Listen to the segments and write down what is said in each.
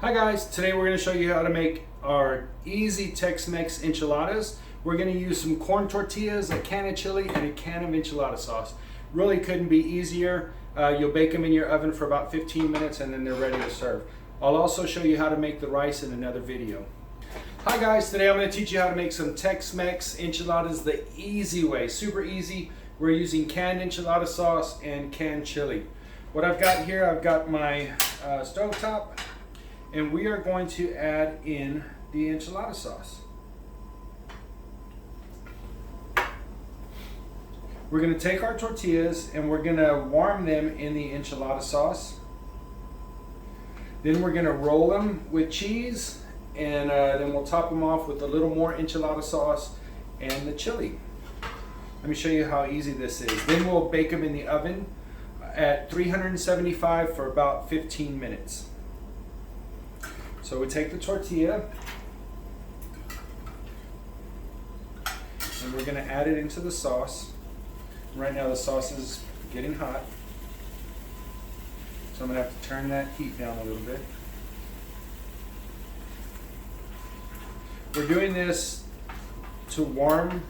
Hi guys, today we're going to show you how to make our easy Tex-Mex enchiladas. We're going to use some corn tortillas, a can of chili, and a can of enchilada sauce. Really couldn't be easier. You'll bake them in your oven for about 15 minutes and then they're ready to serve. I'll also show you how to make the rice in another video. Hi guys, today I'm going to teach you how to make some Tex-Mex enchiladas the easy way, super easy. We're using canned enchilada sauce and canned chili. What I've got here, I've got my stovetop, and we are going to add in the enchilada sauce. We're going to take our tortillas and we're going to warm them in the enchilada sauce. Then we're going to roll them with cheese, and then we'll top them off with a little more enchilada sauce and the chili. Let me show you how easy this is. Then we'll bake them in the oven at 375 for about 15 minutes. So we take the tortilla and we're going to add it into the sauce. Right now the sauce is getting hot, so I'm going to have to turn that heat down a little bit. We're doing this to warm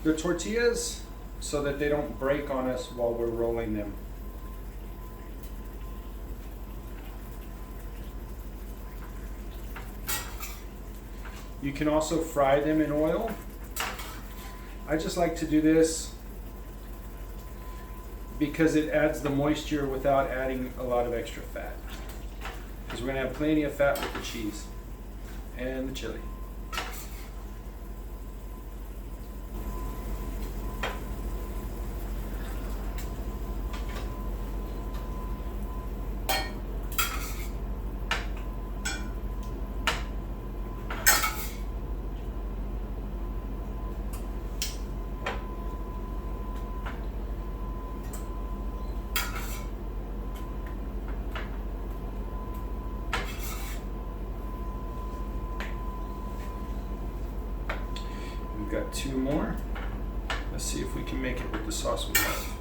the tortillas so that they don't break on us while we're rolling them. You can also fry them in oil. I just like to do this because it adds the moisture without adding a lot of extra fat. Because we're going to have plenty of fat with the cheese and the chili. We've got two more. Let's see if we can make it with the sauce we have.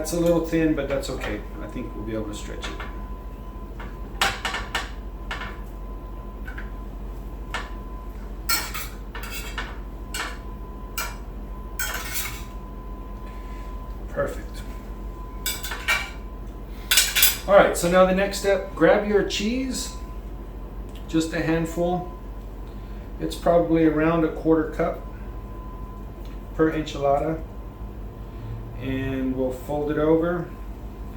It's a little thin, but that's okay. I think we'll be able to stretch it. Perfect. All right, so now the next step, grab your cheese. Just a handful. It's probably around a quarter cup per enchilada. And we'll fold it over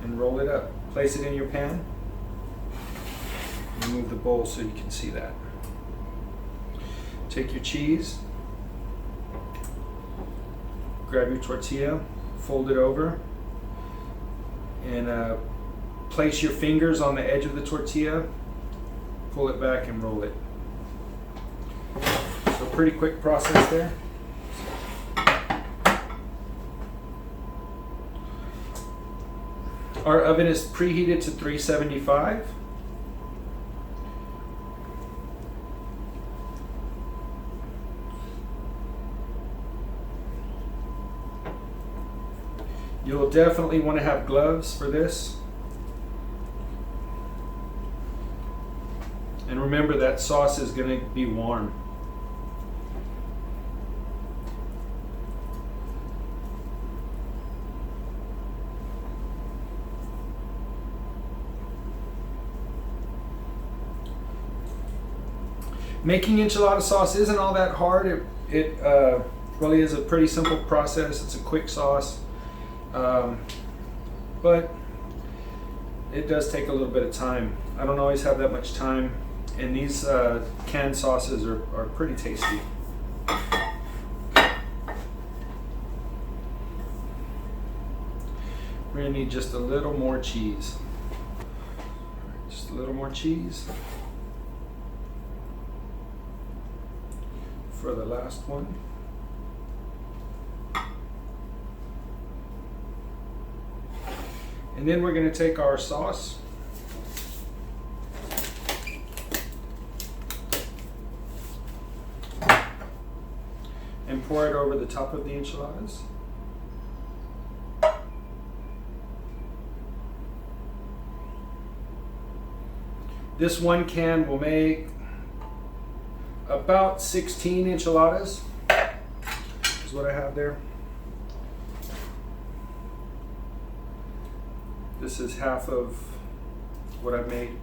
and roll it up. Place it in your pan. Remove the bowl so you can see that. Take your cheese. Grab your tortilla. Fold it over. And place your fingers on the edge of the tortilla. Pull it back and roll it. So pretty quick process there. Our oven is preheated to 375. You'll definitely want to have gloves for this. And remember, that sauce is going to be warm. Making enchilada sauce isn't all that hard. It really is a pretty simple process. It's a quick sauce. But it does take a little bit of time. I don't always have that much time. And these canned sauces are pretty tasty. We're going to need just a little more cheese. Just a little more cheese for the last one. And then we're going to take our sauce and pour it over the top of the enchiladas. This one can will make about 16 enchiladas, is what I have there. This is half of what I've made.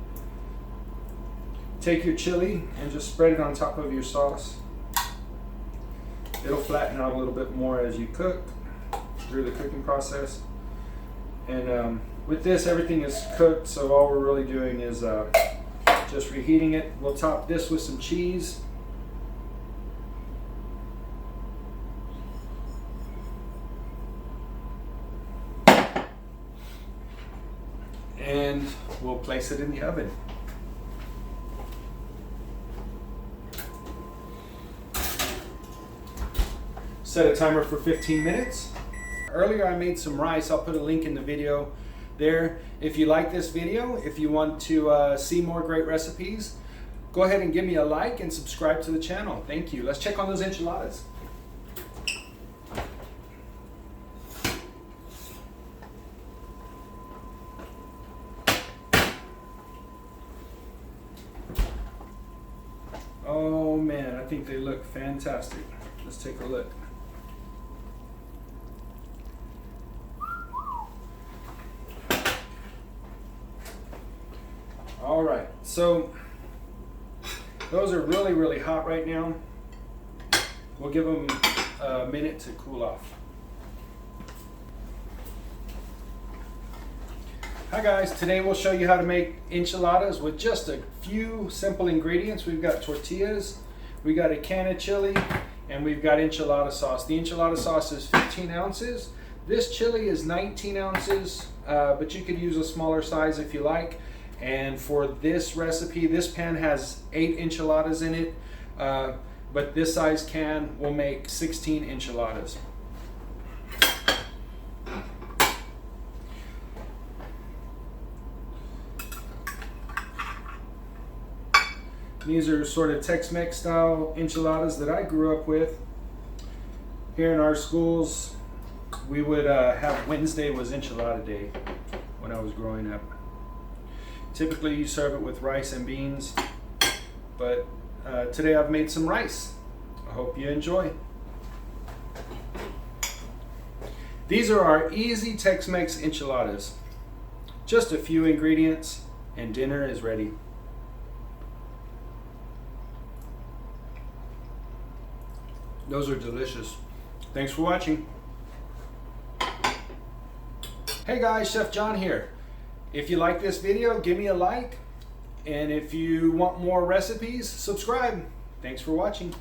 Take your chili and just spread it on top of your sauce. It'll flatten out a little bit more as you cook through the cooking process. And with this, everything is cooked, so all we're really doing is just reheating it. We'll top this with some cheese. And we'll place it in the oven. Set a timer for 15 minutes. Earlier I made some rice. I'll put a link in the video there. If you like this video, if you want to see more great recipes, go ahead and give me a like and subscribe to the channel. Thank you. Let's check on those enchiladas. Oh man, I think they look fantastic. Let's take a look. All right, so those are really, really hot right now. We'll give them a minute to cool off. Hi guys, today we'll show you how to make enchiladas with just a few simple ingredients. We've got tortillas, we got a can of chili, and we've got enchilada sauce. The enchilada sauce is 15 ounces. This chili is 19 ounces, but you could use a smaller size if you like. And for this recipe, this pan has 8 enchiladas in it, but this size can will make 16 enchiladas. These are sort of Tex-Mex style enchiladas that I grew up with. Here in our schools, we would have Wednesday was enchilada day when I was growing up. Typically you serve it with rice and beans, but today I've made some rice. I hope you enjoy. These are our easy Tex-Mex enchiladas. Just a few ingredients and dinner is ready. Those are delicious. Thanks for watching. Hey guys, Chef John here. If you like this video, give me a like. And if you want more recipes, subscribe. Thanks for watching.